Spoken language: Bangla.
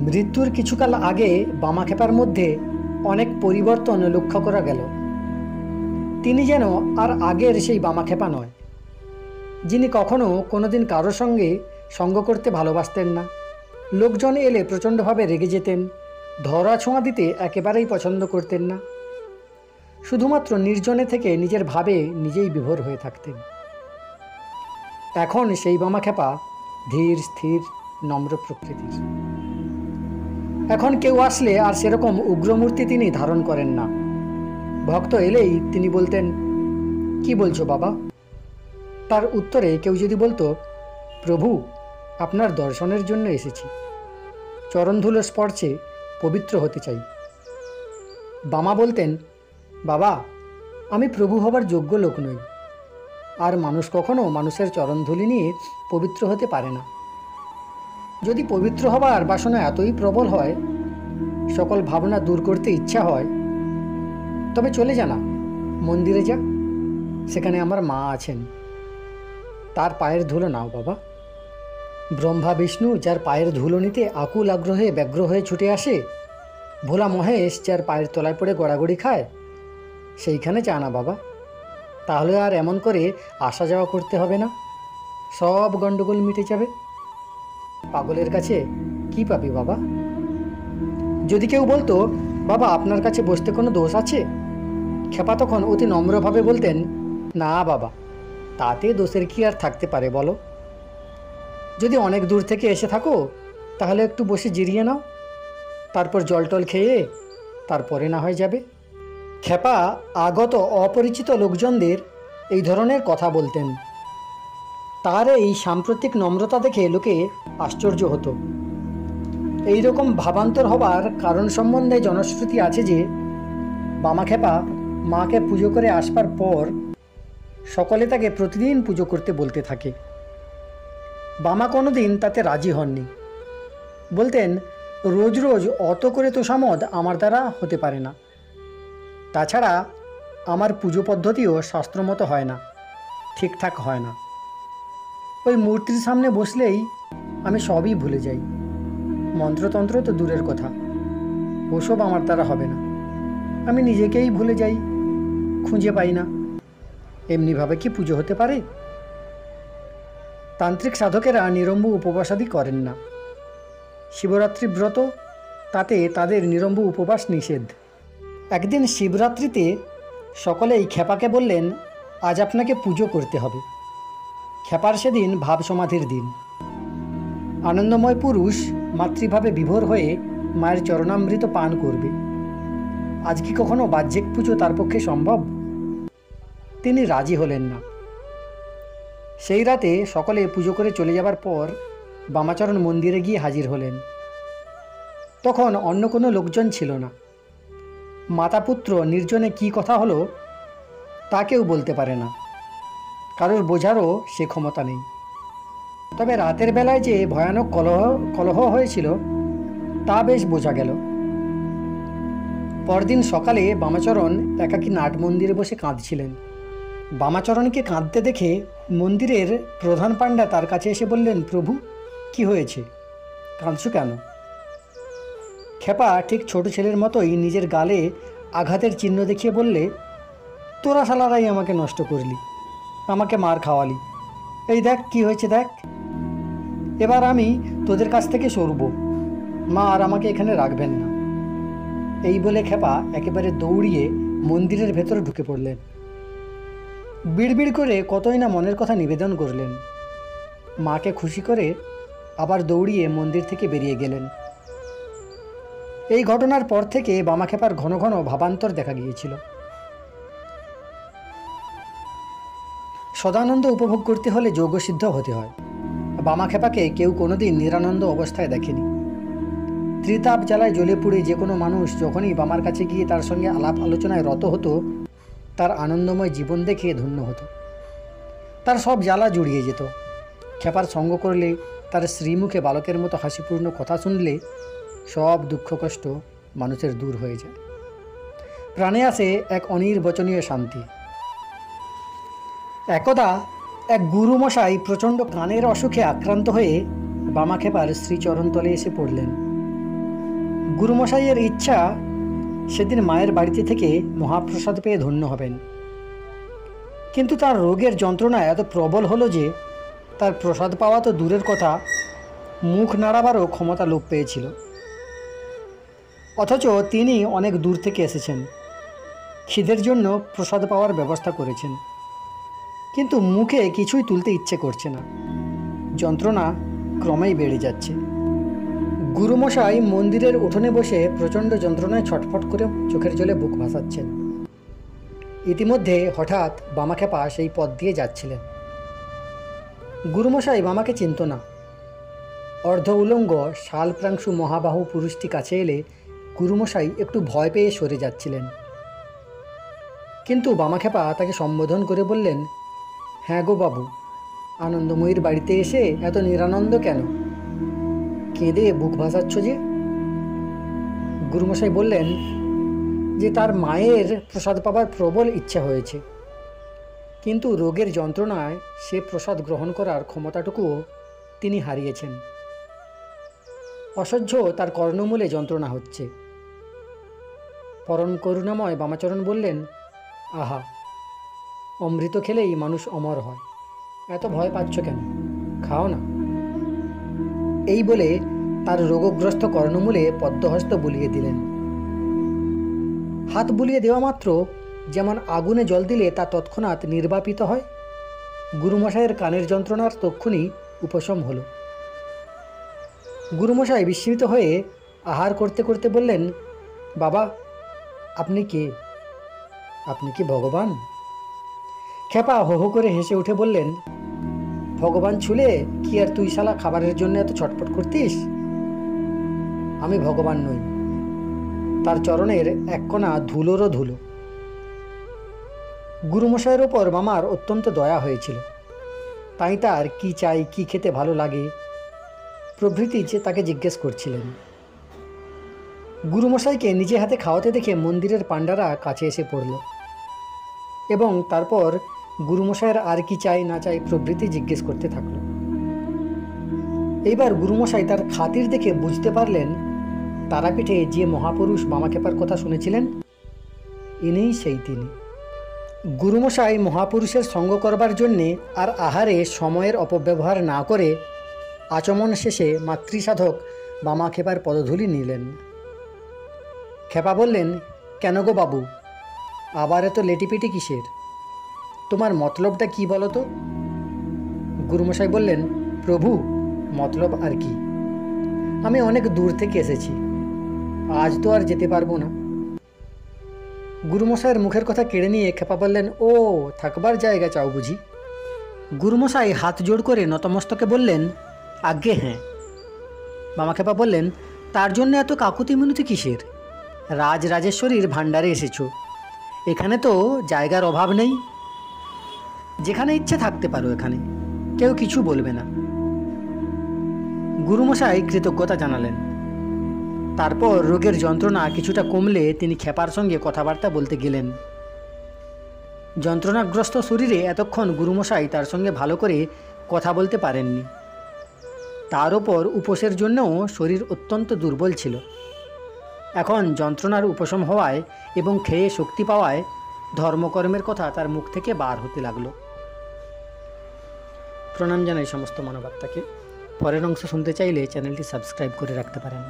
মৃত্যুর কিছুকাল আগে বামাক্ষেপার মধ্যে অনেক পরিবর্তন লক্ষ্য করা গেল। তিনি যেন আর আগের সেই বামাক্ষেপা নয়, যিনি কখনো কোনোদিন কারোর সঙ্গে সঙ্গ করতে ভালোবাসতেন না। লোকজন এলে প্রচণ্ডভাবে রেগে যেতেন, ধরা ছোঁয়া দিতে একেবারেই পছন্দ করতেন না। শুধুমাত্র নির্জনে থেকে নিজের ভাবে নিজেই বিভোর হয়ে থাকতেন। এখন সেই বামাক্ষেপা ধীর স্থির নম্র প্রকৃতির। এখন কেউ আসলে আর সেরকম উগ্রমূর্তি তিনি ধারণ করেন না। ভক্ত এলেই তিনি বলতেন, কি বলছো বাবা? তার উত্তরে কেউ যদি বলতো, প্রভু, আপনার দর্শনের জন্য এসেছি, চরণধুলো স্পর্শে পবিত্র হতে চাই। বামা বলতেন, বাবা, আমি প্রভু হবার যোগ্য লোক নই, আর মানুষ কখনো মানুষের চরণধুলি নিয়ে পবিত্র হতে পারে না। যদি পবিত্র হবার বাসনা এতই প্রবল হয়, সকল ভাবনা দূর করতে ইচ্ছা হয়, তবে চলে যা না, মন্দিরে যা, সেখানে আমার মা আছেন, তার পায়ের ধুলো নাও বাবা। ব্রহ্মা বিষ্ণু যার পায়ের ধুলো নিতে আকুল আগ্রহে ব্যগ্র হয়ে ছুটে আসে, ভোলা মহেশ যার পায়ের তলায় পড়ে গড়াগড়ি খায়, সেইখানে যা না বাবা। তাহলে আর এমন করে আসা যাওয়া করতে হবে না, সব গণ্ডগোল মিটে যাবে। পাগলের কাছে কি পাবি বাবা? যদি কেউ বলতো, বাবা আপনার কাছে বসতে কোনো দোষ আছে, ক্ষেপা তখন অতি নম্রভাবে বলতেন, না বাবা, তাতে দোষের কি আর থাকতে পারে বলো? যদি অনেক দূর থেকে এসে থাকো, তাহলে একটু বসে জিরিয়ে নাও, তারপর জল টল খেয়ে তারপরে না হয়ে যাবে। ক্ষেপা আগত অপরিচিত লোকজনদের এই ধরনের কথা বলতেন। তার এই সাম্প্রতিক নম্রতা দেখে লোকে আশ্চর্য হতো। এই রকম ভাবান্তর হবার কারণ সম্বন্ধে জনশ্রুতি আছে যে, বামাক্ষেপা মাকে পুজো করে আসবার পর সকলে তাকে প্রতিদিন পুজো করতে বলতে থাকে। বামা কোনোদিন তাতে রাজি হননি। বলতেন, রোজ রোজ অত করে তোষামদ আমার দ্বারা হতে পারে না। তাছাড়া আমার পুজো পদ্ধতিও শাস্ত্রমতো হয় না, ঠিকঠাক হয় না। ওই মূর্তির সামনে বসলেই আমি সবই ভুলে যাই। মন্ত্রতন্ত্র তো দূরের কথা, ওসব আমার দ্বারা হবে না। আমি নিজেকেই ভুলে যাই, খুঁজে পাই না। এমনিভাবে কি পুজো হতে পারে? তান্ত্রিক সাধকেরা নিরম্ব উপবাসাদি করেন না। শিবরাত্রি ব্রত, তাতে তাদের নিরম্ব উপবাস নিষেধ। একদিন শিবরাত্রিতে সকলেই ক্ষেপাকে বললেন, আজ আপনাকে পুজো করতে হবে। ক্ষেপার সেদিন ভাব সমাধির দিন। আনন্দময় পুরুষ মাতৃভাবে বিভোর হয়ে মায়ের চরণামৃত পান করবে। আজ কি কখনো বাহ্যিক পুজো তার পক্ষে সম্ভব? তিনি রাজি হলেন না। সেই রাতে সকলে পুজো করে চলে যাবার পর বামাচরণ মন্দিরে গিয়ে হাজির হলেন। তখন অন্য কোনো লোকজন ছিল না। মাতা পুত্র নির্জনে কি কথা হলো তা কেউ বলতে পারে না, কারোর বোঝারও সে ক্ষমতা নেই। তবে রাতের বেলায় যে ভয়ানক কলহ হয়েছিল তা বেশ বোঝা গেল। পরদিন সকালে বামাচরণ একাকী নাট মন্দিরে বসে কাঁদছিলেন। বামাচরণকে কাঁদতে দেখে মন্দিরের প্রধান পাণ্ডা তার কাছে এসে বললেন, প্রভু, কি হয়েছে, কাঁদছো কেন? ক্ষেপা ঠিক ছোট ছেলের মতোই নিজের গালে আঘাতের চিহ্ন দেখিয়ে বললে, তোরা শালারাই আমাকে নষ্ট করলি, আমাকে মার খাওয়ালি, এই দেখ কি হয়েছে দেখ। এবার আমি তোদের কাছ থেকে সরব, মা আর আমাকে এখানে রাখবেন না। এই বলে ক্ষেপা একেবারে দৌড়িয়ে মন্দিরের ভেতরে ঢুকে পড়লেন। বিড়বিড় করে কতই না মনের কথা নিবেদন করলেন। মাকে খুশি করে আবার দৌড়িয়ে মন্দির থেকে বেরিয়ে গেলেন। এই ঘটনার পর থেকে বামাক্ষেপার ঘন ঘন ভাবান্তর দেখা গিয়েছিল। সদানন্দ উপভোগ করতে হলে যোগসিদ্ধ হতে হয়। বামাক্ষেপাকে কেউ কোনোদিন নিরানন্দ অবস্থায় দেখেনি। ত্রিতাপ জ্বালায় জ্বলে পুড়ে যে কোনো মানুষ যখনই বামার কাছে গিয়ে তার সঙ্গে আলাপ আলোচনায় রত হতো, তার আনন্দময় জীবন দেখে ধন্য হতো। তার সব জ্বালা জুড়িয়ে যেত। ক্ষেপার সঙ্গ করলে, তার শ্রীমুখে বালকের মতো হাসিপূর্ণ কথা শুনলে সব দুঃখ কষ্ট মানুষের দূর হয়ে যায়। প্রাণে আসে এক অনির্বচনীয় শান্তি। একদা এক গুরুমশাই প্রচণ্ড কানের অসুখে আক্রান্ত হয়ে বামাক্ষেপার শ্রীচরণতলে এসে পড়লেন। গুরুমশাইয়ের ইচ্ছা সেদিন মায়ের বাড়িতে থেকে মহাপ্রসাদ পেয়ে ধন্য হবেন, কিন্তু তার রোগের যন্ত্রণা এত প্রবল হলো যে তার প্রসাদ পাওয়া তো দূরের কথা, মুখ নাড়াবারও ক্ষমতা লোপ পেয়েছিল। অথচ তিনি অনেক দূর থেকে এসেছেন, খিদের জন্য প্রসাদ পাওয়ার ব্যবস্থা করেছেন, কিন্তু মুখে কিছুই তুলতে ইচ্ছে করছে না। যন্ত্রণা ক্রমেই বেড়ে যাচ্ছে। গুরুমশাই মন্দিরের উঠোনে বসে প্রচণ্ড যন্ত্রণায় ছটফট করে চোখের জলে বুক ভাসাচ্ছেন। ইতিমধ্যে হঠাৎ বামাখ্যাপা সেই পথ দিয়ে যাচ্ছিলেন। গুরুমশাই বামাকে চিনত না। অর্ধ উলঙ্গ শালপ্রাংশু মহাবাহু পুরুষটি কাছে এলে গুরুমশাই একটু ভয় পেয়ে সরে যাচ্ছিলেন, কিন্তু বামাখ্যাপা তাকে সম্বোধন করে বললেন, হ্যাঁ গো বাবু, আনন্দময়ীর বাড়িতে এসে এত নিরানন্দ কেন? কেঁদে বুক ভাসাচ্ছ যে? গুরুমশাই বললেন যে তার মায়ের প্রসাদ পাবার প্রবল ইচ্ছা হয়েছে, কিন্তু রোগের যন্ত্রণায় সে প্রসাদ গ্রহণ করার ক্ষমতাটুকুও তিনি হারিয়েছেন। অসহ্য তার কর্ণমূলে যন্ত্রণা হচ্ছে। পরম করুণাময় বামাচরণ বললেন, আহা, অমৃত খেলেই মানুষ অমর হয়, এত ভয় পাচ্ছ কেন? খাও না। এই বলে তার রোগগ্রস্ত কর্ণমূলে পদ্মহস্ত বুলিয়ে দিলেন। হাত বুলিয়ে দেওয়া মাত্র যেমন আগুনে জল দিলে তা তৎক্ষণাৎ নির্বাপিত হয়, গুরুমশাইয়ের কানের যন্ত্রণার তক্ষুনি উপশম হল। গুরুমশাই বিস্মিত হয়ে আহার করতে করতে বললেন, বাবা, আপনি কে? আপনি কি ভগবান? খেপা হো হো করে হেসে উঠে বললেন, ভগবান ছুলে কি আর তুই শালা খাবারের জন্য এত ছটফট করতিস? আমি ভগবান নই, তার চরণের এক কণা ধুলোরও ধুলো। গুরুমশাইয়ের ওপর মামার অত্যন্ত দয়া হয়েছিল, তাই তার কি চাই, কি খেতে ভালো লাগে প্রভৃতি যে তাকে জিজ্ঞেস করছিলেন। গুরুমশাইকে নিজে হাতে খাওয়াতে দেখে মন্দিরের পাণ্ডারা কাছে এসে পড়ল এবং তারপর গুরুমশাইয়ের আর কি চাই না চাই প্রভৃতি জিজ্ঞেস করতে থাকল। এইবার গুরুমশাই তার খাতির দেখে বুঝতে পারলেন তারাপীঠে যে মহাপুরুষ বামাখ্যাপার কথা শুনেছিলেন, ইনিই সেই তিনি। গুরুমশাই মহাপুরুষের সঙ্গ করবার জন্যে আর আহারে সময়ের অপব্যবহার না করে আচমন শেষে মাতৃসাধক বামাখ্যাপার পদধূলি নিলেন। খেপা বললেন, কেন গো বাবু, আবার এত লেটিপিটি কিসের? তোমার মতলবটা কি বলো তো? গুরুমশাই বললেন, প্রভু, মতলব আর কি, আমি অনেক দূর থেকে এসেছি, আজ তো আর যেতে পারবো না। গুরুমশাইয়ের মুখের কথা কেড়ে নিয়ে খেপা বললেন, ও, থাকবার জায়গা চাও বুঝি? গুরুমশাই হাত জোড় করে নতমস্তকে বললেন, আজ্ঞে হ্যাঁ। বামাখ্যাপা বললেন, তার জন্য এত কাকুতি মিনতি কিসের? রাজরাজেশ্বরীর ভাণ্ডারে এসেছো, এখানে তো জায়গার অভাব নেই, যেখানে ইচ্ছে থাকতে পারো, এখানে কেউ কিছু বলবে না। গুরুমশাই কৃতজ্ঞতা জানালেন। তারপর রোগের যন্ত্রণা কিছুটা কমলে তিনি খেপার সঙ্গে কথাবার্তা বলতে গেলেন। যন্ত্রণাগ্রস্ত শরীরে এতক্ষণ গুরুমশাই তার সঙ্গে ভালো করে কথা বলতে পারেননি। তার ওপর উপোসের জন্যও শরীর অত্যন্ত দুর্বল ছিল। এখন যন্ত্রণার উপশম হওয়ায় এবং খেয়ে শক্তি পাওয়ায় ধর্মকর্মের কথা তার মুখ থেকে বার হতে লাগলো। প্রণাম জানাই সমস্ত মানবাত্মাকে। পরের অংশ শুনতে চাইলে চ্যানেলটি সাবস্ক্রাইব করে রাখতে পারেন।